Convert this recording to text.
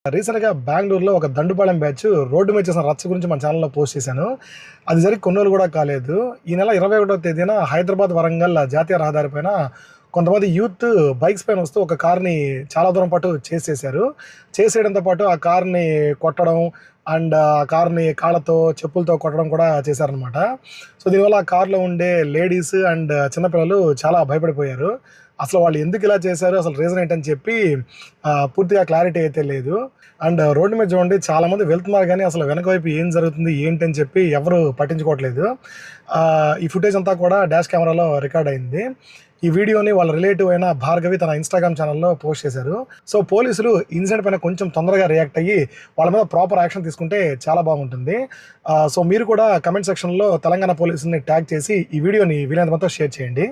రీసెంట్‌గా బెంగుళూరులో ఒక దండుపాలెం బ్యాచ్ రోడ్డు మీద చేసిన రచ్చ గురించి మన ఛానెల్‌లో పోస్ట్ చేశాను. అది జరిగి కొన్ని రోజులు కూడా కాలేదు. ఈ నెల 21వ తేదీన హైదరాబాద్, వరంగల్ జాతీయ రహదారి పైన కొంతమంది యూత్ బైక్స్ పైన వస్తూ ఒక కార్‌ని చాలా దూరం పాటు చేసేశారు. చేసేయడంతో పాటు ఆ కార్‌ని కొట్టడం అండ్ ఆ కార్‌ని కాళ్ళతో, చెప్పులతో కొట్టడం కూడా చేశారనమాట. సో, దీనివల్ల ఆ కార్‌లో ఉండే లేడీస్ అండ్ చిన్న పిల్లలు చాలా భయపడిపోయారు. అసలు వాళ్ళు ఎందుకు ఇలా చేశారు, అసలు రీజన్ ఏంటని చెప్పి పూర్తిగా క్లారిటీ అయితే లేదు. అండ్ రోడ్డు మీద చూడండి చాలామంది వెళ్తున్నారు కానీ అసలు వెనక వైపు ఏం జరుగుతుంది ఏంటి అని చెప్పి ఎవరు పట్టించుకోవట్లేదు. ఈ ఫుటేజ్ అంతా కూడా డాష్ కెమెరాలో రికార్డ్ అయింది. ఈ వీడియోని వాళ్ళ రిలేటివ్ అయిన భార్గవి తన ఇన్స్టాగ్రామ్ ఛానల్లో పోస్ట్ చేశారు. సో, పోలీసులు ఇన్సిడెంట్ పైన కొంచెం తొందరగా రియాక్ట్ అయ్యి వాళ్ళ మీద ప్రాపర్ యాక్షన్ తీసుకుంటే చాలా బాగుంటుంది. సో, మీరు కూడా కమెంట్ సెక్షన్లో తెలంగాణ పోలీసుని ట్యాగ్ చేసి ఈ వీడియోని వీలైనంత మొత్తం షేర్ చేయండి.